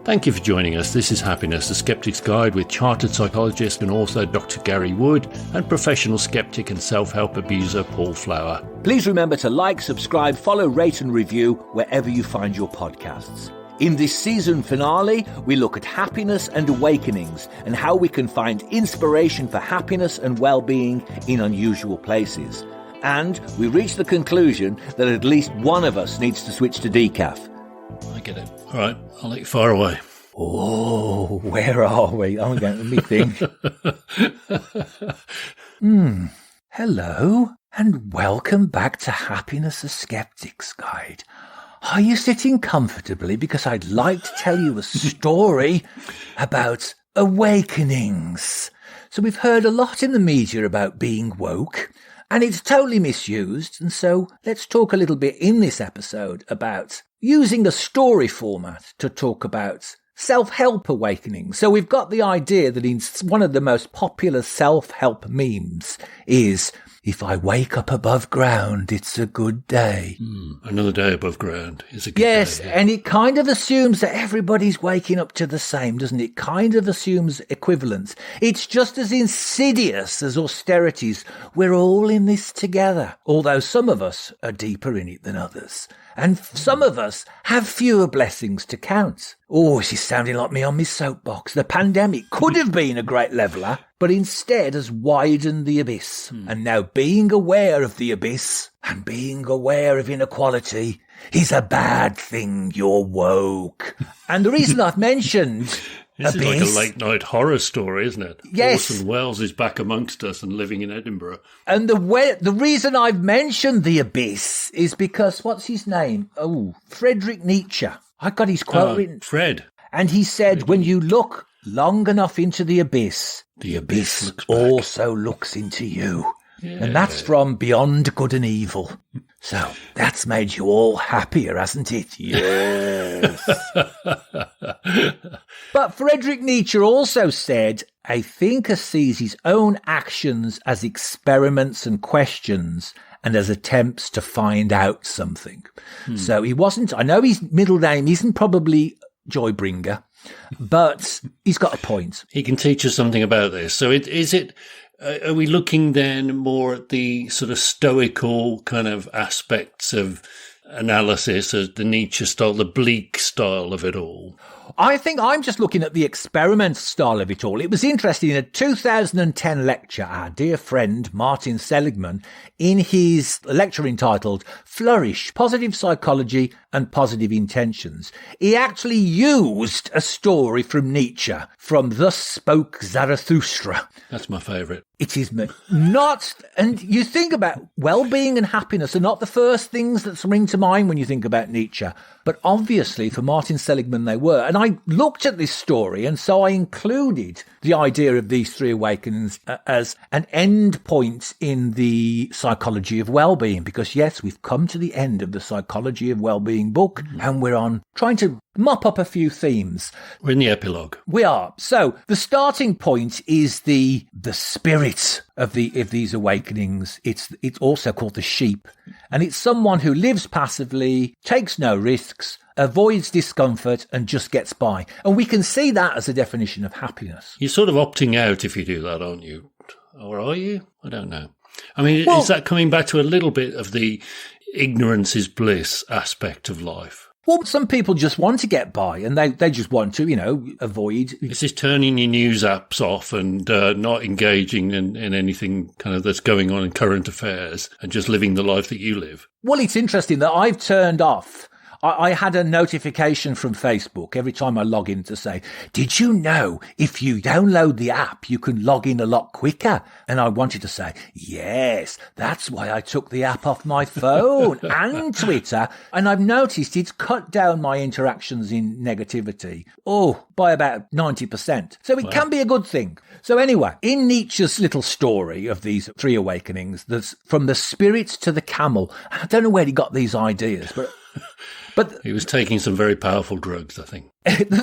Thank you for joining us. This is Happiness, the Skeptic's Guide with chartered psychologist and author Dr. Gary Wood and professional skeptic and self-help abuser Paul Flower. Please remember to like, subscribe, follow, rate and review wherever you find your podcasts. In this season finale, we look at happiness and awakenings and how we can find inspiration for happiness and well-being in unusual places. And we reach the conclusion that at least one of us needs to switch to decaf. I get it. All right, I'll let you fire away. Oh, where are we? Oh, let me think. Hello, and welcome back to Happiness, the Skeptic's Guide. Are you sitting comfortably? Because I'd like to tell you a story about awakenings. So we've heard a lot in the media about being woke, and it's totally misused. And so let's talk a little bit in this episode about using a story format to talk about self-help awakenings. So we've got the idea that in one of the most popular self-help memes is, if I wake up above ground, it's a good day. Another day above ground is a good day. Yes, and it kind of assumes that everybody's waking up to the same, doesn't it? Kind of assumes equivalence. It's just as insidious as austerities. We're all in this together, although some of us are deeper in it than others. And some of us have fewer blessings to count. Oh, she's sounding like me on my soapbox. The pandemic could have been a great leveller, but instead has widened the abyss. And now being aware of the abyss and being aware of inequality is a bad thing. You're woke. And the reason I've mentioned This abyss, is like a late-night horror story, isn't it? Yes. Orson Welles is back amongst us and living in Edinburgh. and the reason I've mentioned the abyss is because, what's his name? Oh, Friedrich Nietzsche. I got his quote written. Fred. And he said, when you look long enough into the abyss looks back. also looks into you. Yeah. And that's from Beyond Good and Evil. So that's made you all happier, hasn't it? Yes. But Friedrich Nietzsche also said, a thinker sees his own actions as experiments and questions and as attempts to find out something. So he wasn't, I know his middle name isn't probably Joybringer, but he's got a point. He can teach us something about this. So are we looking then more at the sort of stoical kind of aspects of analysis, as the Nietzsche style, the bleak style of it all? I think I'm just looking at the experiment style of it all. It was interesting. In a 2010 lecture, our dear friend Martin Seligman, in his lecture entitled Flourish, Positive Psychology and Positive Intentions, he actually used a story from Nietzsche, from Thus Spoke Zarathustra. That's my favourite. It is not, and you think about well-being and happiness are not the first things that spring to mind when you think about Nietzsche. But obviously for Martin Seligman they were. And I looked at this story, and so I included the idea of these three awakenings as an end point in the psychology of well-being. Because yes, we've come to the end of the psychology of well-being book, and we're on trying to mop up a few themes. We're in the epilogue. We are. So the starting point is the spirit of these awakenings. It's also called the sheep, and it's someone who lives passively, takes no risks, avoids discomfort, and just gets by. And we can see that as a definition of happiness. You're sort of opting out if you do that, aren't you? Or are you? I don't know. I mean, is that coming back to a little bit of the ignorance is bliss aspect of life? Well, some people just want to get by, and they just want to, avoid. Is this turning your news apps off and not engaging in anything kind of that's going on in current affairs and just living the life that you live? Well, it's interesting that I've turned off. I had a notification from Facebook every time I log in to say, did you know if you download the app, you can log in a lot quicker? And I wanted to say, yes, that's why I took the app off my phone and Twitter. And I've noticed it's cut down my interactions in negativity, by about 90%. So it can be a good thing. So anyway, in Nietzsche's little story of these three awakenings, there's from the spirit to the camel. I don't know where he got these ideas, but he was taking some very powerful drugs, I think.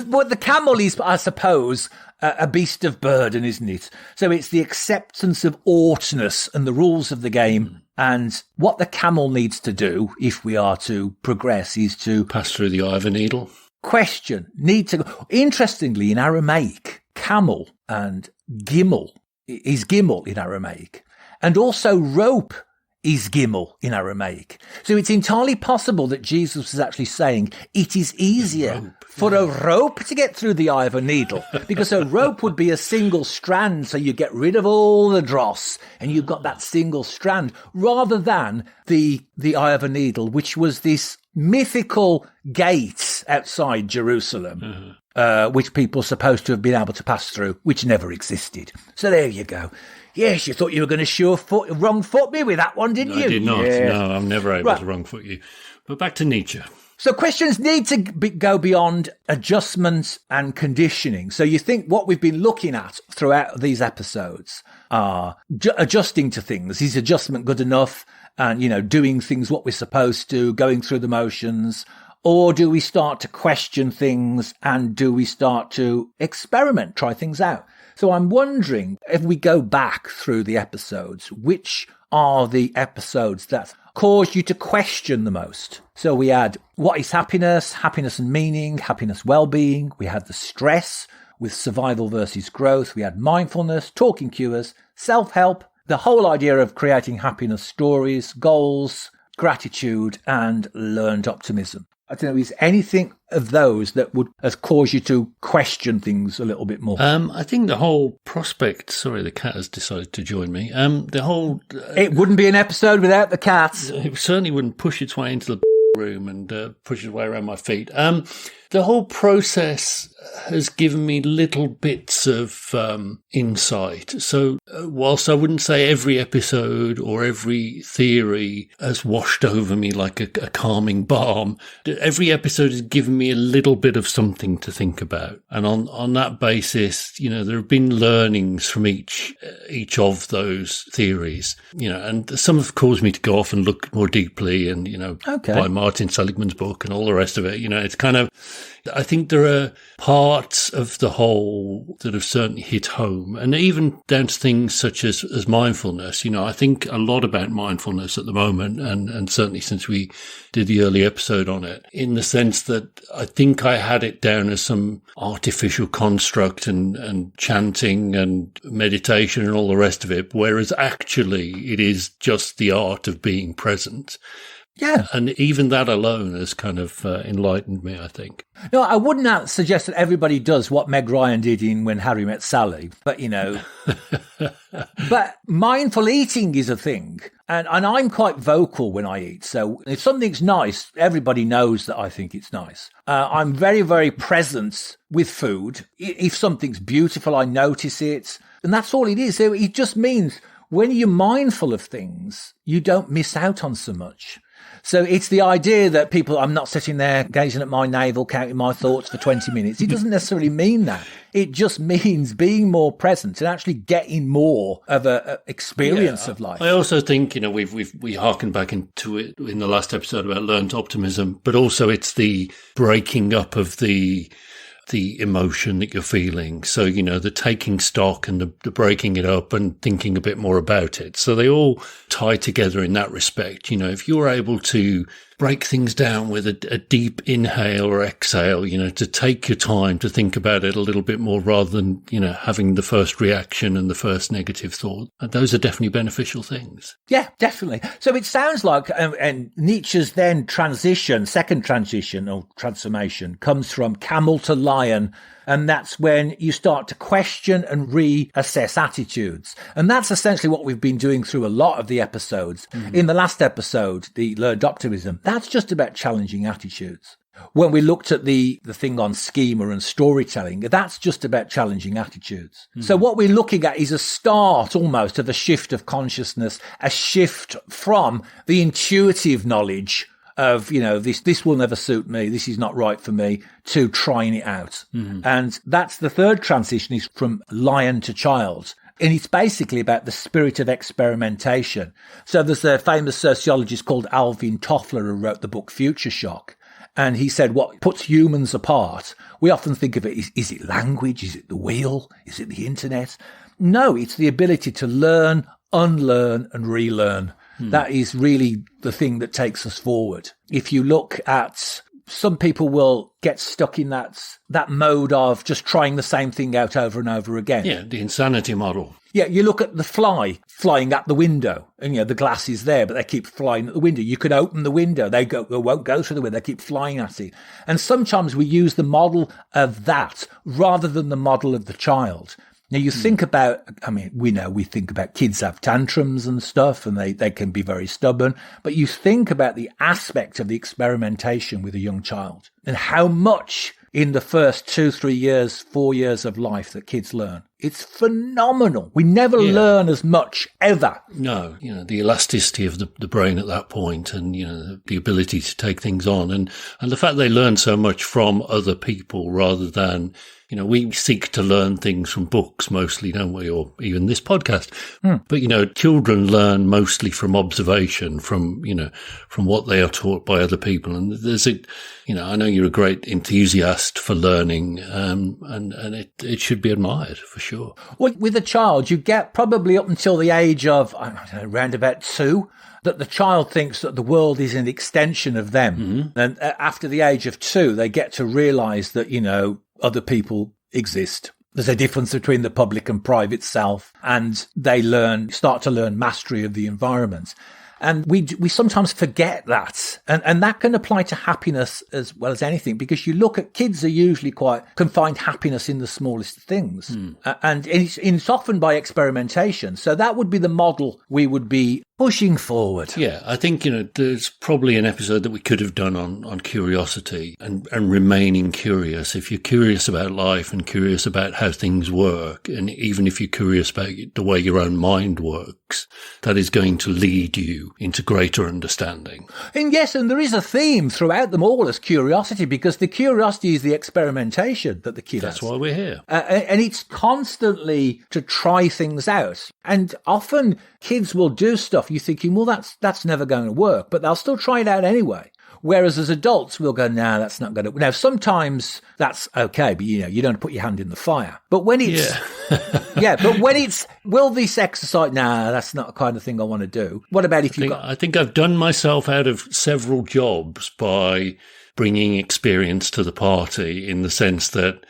Well, the camel is, I suppose, a beast of burden, isn't it? So it's the acceptance of oughtness and the rules of the game. And what the camel needs to do, if we are to progress, is to pass through the eye of a needle. question, need to. Interestingly, in Aramaic, camel and gimel is gimel in Aramaic, and also rope is gimel in Aramaic. So it's entirely possible that Jesus was actually saying it is easier for a rope to get through the eye of a needle, because a rope would be a single strand, so you get rid of all the dross and you've got that single strand, rather than the eye of a needle, which was this mythical gate outside Jerusalem, which people are supposed to have been able to pass through, which never existed. So there you go. Yes, you thought you were going to wrong foot me with that one, didn't you? I did not. Yeah. No, I'm never able to wrong foot you. But back to Nietzsche. So questions need to go beyond adjustments and conditioning. So you think what we've been looking at throughout these episodes are adjusting to things. Is adjustment good enough? And, doing things what we're supposed to, going through the motions. Or do we start to question things, and do we start to experiment, try things out? So I'm wondering, if we go back through the episodes, which are the episodes that cause you to question the most? So we had what is happiness, happiness and meaning, happiness well-being. We had the stress with survival versus growth. We had mindfulness, talking cures, self-help, the whole idea of creating happiness stories, goals, gratitude, and learned optimism. I don't know, is anything of those that would have caused you to question things a little bit more? I think the whole prospect... Sorry, the cat has decided to join me. The whole... it wouldn't be an episode without the cats. It certainly wouldn't push its way into the room and push its way around my feet. The whole process has given me little bits of insight. So whilst I wouldn't say every episode or every theory has washed over me like a calming balm, every episode has given me a little bit of something to think about. And on that basis, there have been learnings from each of those theories, and some have caused me to go off and look more deeply and, buy Martin Seligman's book and all the rest of it. It's kind of... I think there are parts of the whole that have certainly hit home, and even down to things such as mindfulness. I think a lot about mindfulness at the moment, and certainly since we did the early episode on it, in the sense that I think I had it down as some artificial construct and chanting and meditation and all the rest of it, whereas actually it is just the art of being present. Yeah. And even that alone has kind of enlightened me, I think. No, I wouldn't suggest that everybody does what Meg Ryan did in When Harry Met Sally, but, but mindful eating is a thing. And I'm quite vocal when I eat. So if something's nice, everybody knows that I think it's nice. I'm very, very present with food. If something's beautiful, I notice it. And that's all it is. So it just means when you're mindful of things, you don't miss out on so much. So it's the idea that I'm not sitting there gazing at my navel, counting my thoughts for 20 minutes. It doesn't necessarily mean that. It just means being more present and actually getting more of a experience of life. I also think, we harken back into it in the last episode about learned optimism, but also it's the breaking up of the emotion that you're feeling. So, the taking stock and the breaking it up and thinking a bit more about it. So they all tie together in that respect. If you're able to break things down with a deep inhale or exhale, to take your time to think about it a little bit more rather than, having the first reaction and the first negative thought. And those are definitely beneficial things. Yeah, definitely. So it sounds like, and Nietzsche's then second transition or transformation comes from camel to lion. And that's when you start to question and reassess attitudes. And that's essentially what we've been doing through a lot of the episodes. Mm-hmm. In the last episode, the learned optimism, that's just about challenging attitudes. When we looked at the thing on schema and storytelling, that's just about challenging attitudes. Mm-hmm. So what we're looking at is a start almost of a shift of consciousness, a shift from the intuitive knowledge of, this will never suit me, this is not right for me, to trying it out. Mm-hmm. And that's the third transition, is from lion to child. And it's basically about the spirit of experimentation. So there's a famous sociologist called Alvin Toffler who wrote the book Future Shock. And he said what puts humans apart, we often think of it, is it language? Is it the wheel? Is it the internet? No, it's the ability to learn, unlearn and relearn. That is really the thing that takes us forward. If you look at some people will get stuck in that mode of just trying the same thing out over and over again. Yeah, the insanity model. Yeah, you look at the fly flying at the window, and the glass is there, but they keep flying at the window. You could open the window, they won't go through the window, they keep flying at it. And sometimes we use the model of that rather than the model of the child. Now, you think about, we think about kids have tantrums and stuff, and they can be very stubborn, but you think about the aspect of the experimentation with a young child and how much in the first 2, 3 years, 4 years of life that kids learn. It's phenomenal. We never learn as much ever. No, the elasticity of the brain at that point, and, the ability to take things on, and the fact they learn so much from other people rather than, we seek to learn things from books mostly, don't we? Or even this podcast. But, children learn mostly from observation, from what they are taught by other people. And there's I know you're a great enthusiast for learning, and it should be admired for sure. Well, with a child, you get probably up until the age of, I don't know, around about 2, that the child thinks that the world is an extension of them. Mm-hmm. And after the age of 2, they get to realize that, other people exist. There's a difference between the public and private self, and they start to learn mastery of the environment. And we sometimes forget that. And that can apply to happiness as well as anything, because you look at kids are usually can find happiness in the smallest things. And it's often by experimentation. So that would be the model we would be pushing forward. Yeah, I think, there's probably an episode that we could have done on curiosity and remaining curious. If you're curious about life and curious about how things work, and even if you're curious about the way your own mind works, that is going to lead you into greater understanding. And yes, and there is a theme throughout them all as curiosity, because the curiosity is the experimentation that the kid has. That's why we're here. And it's constantly to try things out. And often kids will do stuff you're thinking, well, that's never going to work, but they'll still try it out anyway. Whereas as adults, we'll go, no, that's not going to. Now, sometimes that's okay, but you don't put your hand in the fire. But when it's, but when it's, will this exercise? Nah, that's not the kind of thing I want to do. What about if I think I've done myself out of several jobs by bringing experience to the party, in the sense that,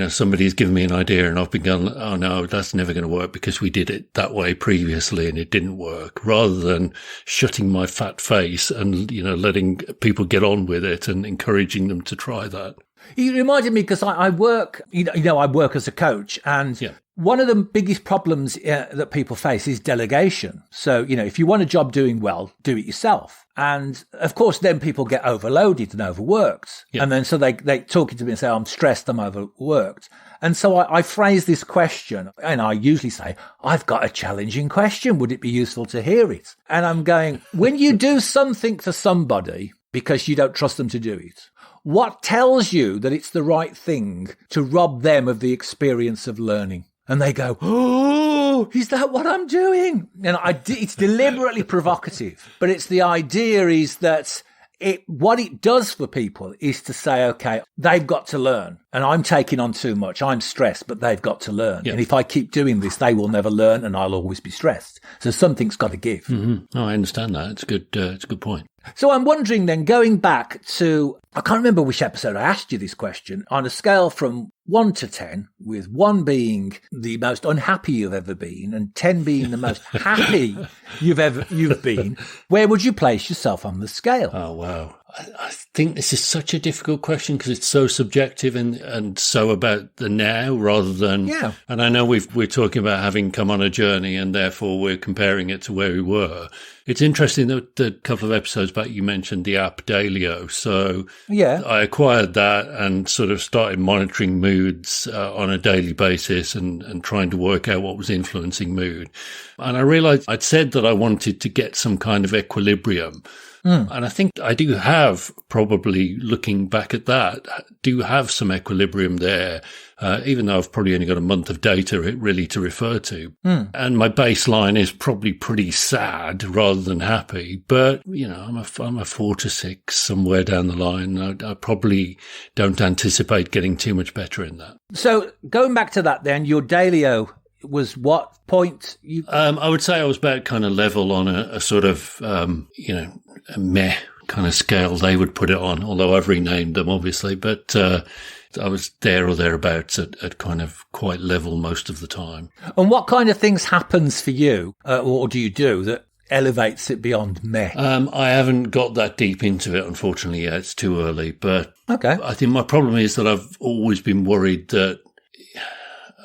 somebody's given me an idea and I've been going, oh no, that's never going to work because we did it that way previously and it didn't work, rather than shutting my fat face and, letting people get on with it and encouraging them to try that. You reminded me, because I work, I work as a coach, and one of the biggest problems that people face is delegation. So, if you want a job doing well, do it yourself. And of course, then people get overloaded and overworked. Yeah. And then so they talking to me and say, I'm stressed, I'm overworked. And so I phrase this question, and I usually say, I've got a challenging question. Would it be useful to hear it? And I'm going, when you do something for somebody because you don't trust them to do it, what tells you that it's the right thing to rob them of the experience of learning? And they go, oh, is that what I'm doing? And it's deliberately provocative, but it's the idea is that what it does for people is to say, okay, they've got to learn, and I'm taking on too much. I'm stressed, but they've got to learn. Yeah. And if I keep doing this, they will never learn, and I'll always be stressed. So something's got to give. Mm-hmm. Oh, I understand that. It's a good point. So I'm wondering then, going back to, I can't remember which episode I asked you this question, on a scale from 1 to 10, with 1 being the most unhappy you've ever been and 10 being the most happy you've been, where would you place yourself on the scale? Oh, wow. I think this is such a difficult question because it's so subjective and so about the now rather than, and I know we're talking about having come on a journey and therefore we're comparing it to where we were. It's interesting that the couple of episodes back you mentioned the app Dailyo. So I acquired that and sort of started monitoring moods on a daily basis and trying to work out what was influencing mood. And I realized I'd said that I wanted to get some kind of equilibrium. And I think I do have, probably looking back at that, do have some equilibrium there, even though I've probably only got a month of data really to refer to. And my baseline is probably pretty sad rather than happy. But, I'm a 4 to 6 somewhere down the line. I probably don't anticipate getting too much better in that. So going back to that then, your Dailyo was what point you... I would say I was about kind of level on a sort of, a meh kind of scale they would put it on, although I've renamed them, obviously. But I was there or thereabouts at kind of quite level most of the time. And what kind of things happens for you, or do you do, that elevates it beyond meh? I haven't got that deep into it, unfortunately, yet. It's too early. But okay. I think my problem is that I've always been worried that,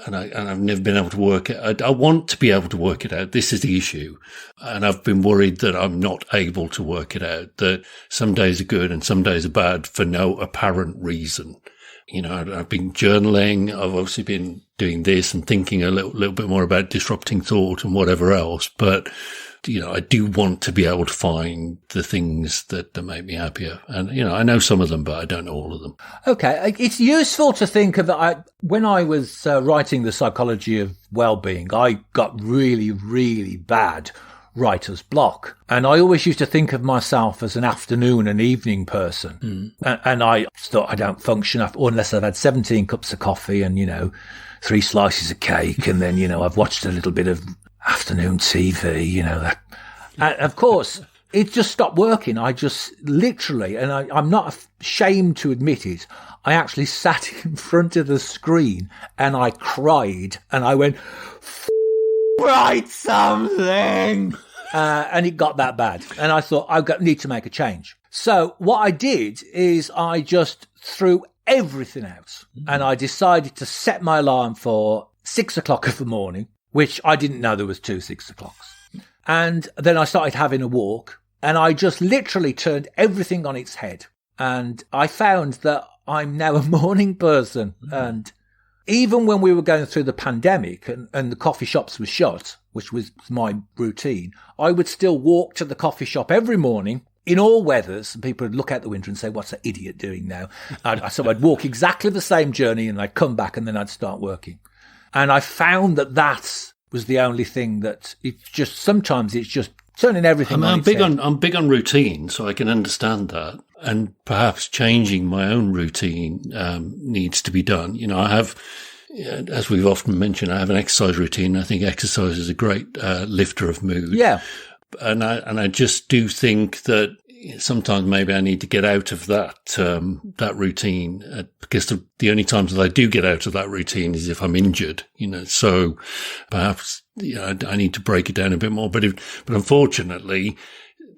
and I've never been able to work it. I want to be able to work it out. This is the issue. And I've been worried that I'm not able to work it out, that some days are good and some days are bad for no apparent reason. You know, I've been journaling. I've obviously been doing this and thinking a little bit more about disrupting thought and whatever else. But, you know, I do want to be able to find the things that make me happier. And, you know, I know some of them, but I don't know all of them. Okay. It's useful to think of, when I was writing The Psychology of Wellbeing, I got really, really bad writer's block. And I always used to think of myself as an afternoon and evening person. And I thought I don't function unless I've had 17 cups of coffee and, 3 slices of cake. And then, I've watched a little bit of afternoon TV, that. And of course, it just stopped working. I just literally, and I'm not ashamed to admit it, I actually sat in front of the screen and I cried and I went, write something. And it got that bad. And I thought, need to make a change. So what I did is I just threw everything out. And I decided to set my alarm for 6 o'clock in the morning, which I didn't know there was 2 6 o'clocks. And then I started having a walk and I just literally turned everything on its head. And I found that I'm now a morning person. And even when we were going through the pandemic and the coffee shops were shut, which was my routine, I would still walk to the coffee shop every morning in all weathers. And people would look out the window and say, what's that idiot doing now? So I'd walk exactly the same journey and I'd come back and then I'd start working. And I found that was the only thing that sometimes it's just turning everything on its head. I'm big on routine, so I can understand that. And perhaps changing my own routine needs to be done. I have, as we've often mentioned, I have an exercise routine. I think exercise is a great lifter of mood. Yeah. And I just do think that sometimes maybe I need to get out of that routine because the only times that I do get out of that routine is if I'm injured, so perhaps I need to break it down a bit more. But unfortunately,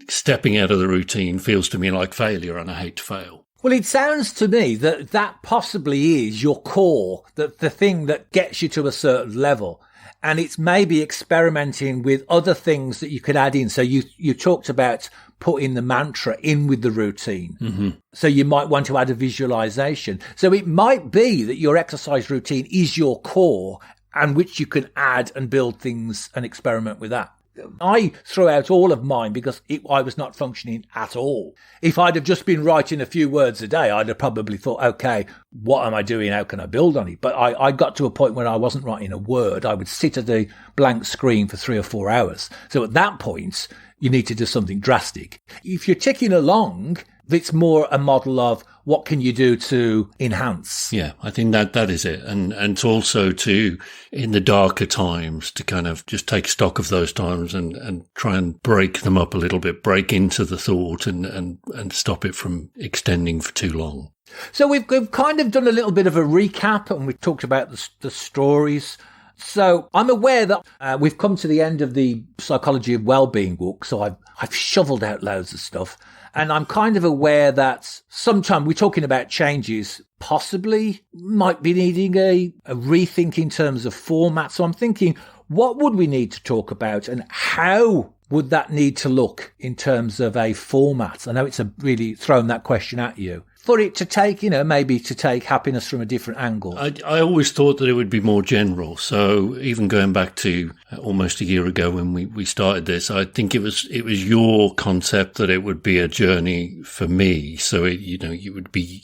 stepping out of the routine feels to me like failure, and I hate to fail. Well, it sounds to me that possibly is your core, the thing that gets you to a certain level. And it's maybe experimenting with other things that you could add in. So you talked about putting the mantra in with the routine. Mm-hmm. So you might want to add a visualization. So it might be that your exercise routine is your core and which you can add and build things and experiment with that. I threw out all of mine because I was not functioning at all. If I'd have just been writing a few words a day, I'd have probably thought, okay, what am I doing? How can I build on it? But I got to a point where I wasn't writing a word. I would sit at a blank screen for 3 or 4 hours. So at that point, you need to do something drastic. If you're ticking along, it's more a model of what can you do to enhance? Yeah, I think that is it. And it's also to, in the darker times, to kind of just take stock of those times and try and break them up a little bit, break into the thought and stop it from extending for too long. So we've kind of done a little bit of a recap and we've talked about the stories. So I'm aware that we've come to the end of the Psychology of Wellbeing book. So I've shoveled out loads of stuff. And I'm kind of aware that sometime we're talking about changes, possibly might be needing a rethink in terms of format. So I'm thinking, what would we need to talk about and how would that need to look in terms of a format? I know it's really thrown that question at you. For it to take, maybe to take happiness from a different angle. I always thought that it would be more general. So even going back to almost a year ago when we started this, I think it was your concept that it would be a journey for me. So you would be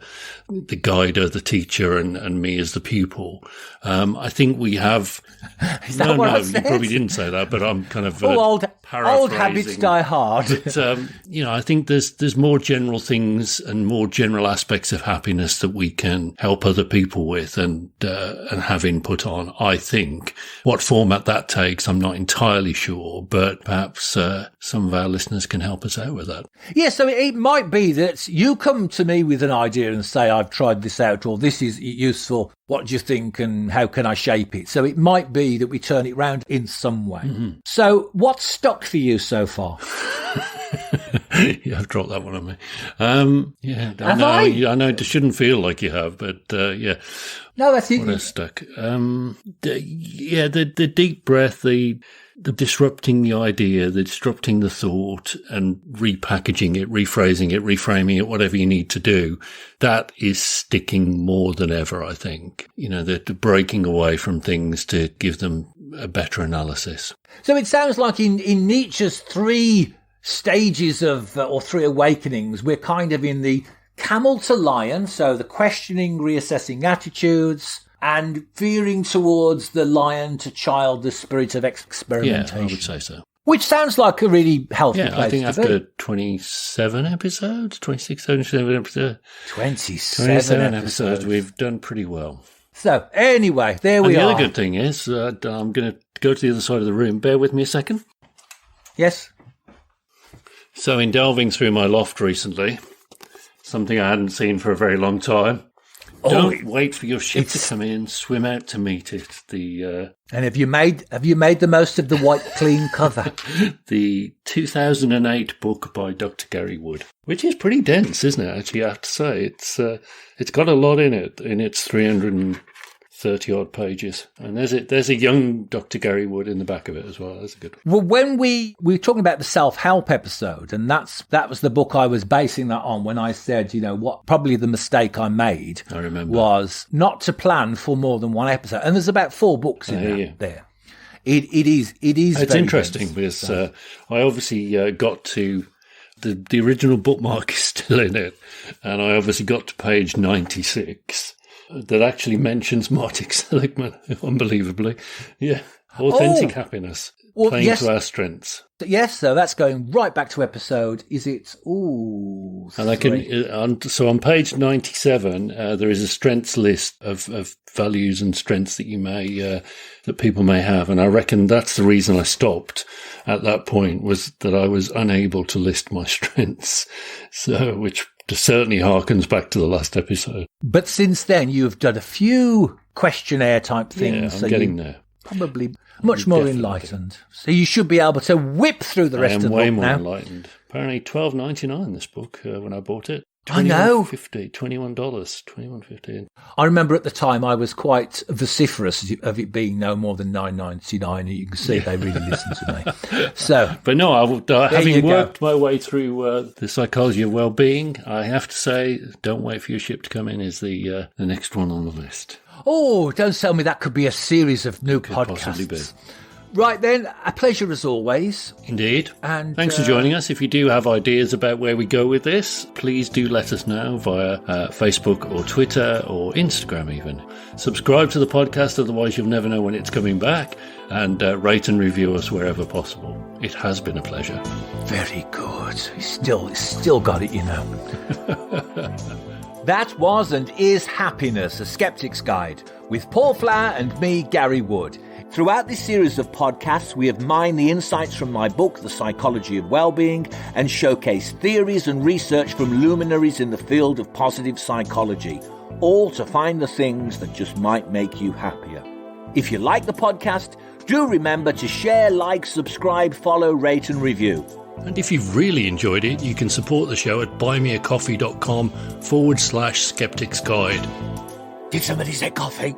the guider, the teacher, and me as the pupil. I think we have. Is that what I said? You probably didn't say that, but I'm kind of old habits die hard. But I think there's more general things and more general all aspects of happiness that we can help other people with and have input on, I think. What format that takes, I'm not entirely sure, but perhaps some of our listeners can help us out with that. Yeah, so it might be that you come to me with an idea and say, I've tried this out, or this is useful. What do you think and how can I shape it? So it might be that we turn it round in some way. Mm-hmm. So what's stuck for you so far? Yeah, I've dropped that one on me. I know it shouldn't feel like you have, but yeah. No, that's it. What is stuck? The deep breath, the disrupting the idea, the disrupting the thought and repackaging it, rephrasing it, reframing it, whatever you need to do, that is sticking more than ever, I think. You know, the breaking away from things to give them a better analysis. So it sounds like in Nietzsche's three stages of, or three awakenings, we're kind of in the camel to lion, so the questioning, reassessing attitudes, and veering towards the lion to child, the spirit of experimentation. Yeah, I would say so. Which sounds like a really healthy place to be. I think after 27 episodes, 26, 27 episodes. 27 episodes, we've done pretty well. So, anyway, there we are. The other good thing is, I'm going to go to the other side of the room. Bear with me a second. Yes. So, in delving through my loft recently, something I hadn't seen for a very long time. Don't wait for your ship to come in. Swim out to meet it. And have you made the most of the white clean cover? The 2008 book by Dr. Gary Wood, which is pretty dense, isn't it? Actually, I have to say it's got a lot in it. In its 330 odd pages, and there's a young Dr. Gary Wood in the back of it as well. That's a good one. Well, when we were talking about the self-help episode, and that was the book I was basing that on when I said, what probably the mistake I made, I remember, was not to plan for more than one episode. And there's about 4 books in there. It is. It's interesting because I obviously got to the original bookmark is still in it, and I obviously got to page 96. That actually mentions Martin Seligman, unbelievably. Yeah. Authentic happiness. Playing to our strengths. Yes, so that's going right back to episode, is it? So on page 97, there is a strengths list of values and strengths that you may, that people may have. And I reckon that's the reason I stopped at that point, was that I was unable to list my strengths. So, which certainly harkens back to the last episode. But since then, you've done a few questionnaire type things. Yeah, I'm getting there. Probably much more enlightened. So you should be able to whip through the rest of the book now. I am way more enlightened. Apparently $12.99 this book when I bought it. I know. $21.50. I remember at the time I was quite vociferous of it being no more than $9.99, and you can see they really listened to me. So, but no, having worked my way through the psychology of well-being, I have to say, Don't Wait for Your Ship to Come In is the next one on the list. Oh, don't tell me that could be a series of new podcasts. Possibly be. Right then, a pleasure as always. Indeed. And thanks for joining us. If you do have ideas about where we go with this, please do let us know via Facebook or Twitter or Instagram even. Subscribe to the podcast, otherwise you'll never know when it's coming back. And rate and review us wherever possible. It has been a pleasure. Very good. He's still got it, That was and is Happiness, a Skeptic's Guide, with Paul Flower and me, Gary Wood. Throughout this series of podcasts, we have mined the insights from my book, The Psychology of Wellbeing, and showcased theories and research from luminaries in the field of positive psychology, all to find the things that just might make you happier. If you like the podcast, do remember to share, like, subscribe, follow, rate and review. And if you've really enjoyed it, you can support the show at buymeacoffee.com/Skeptics Guide. Did somebody say coffee?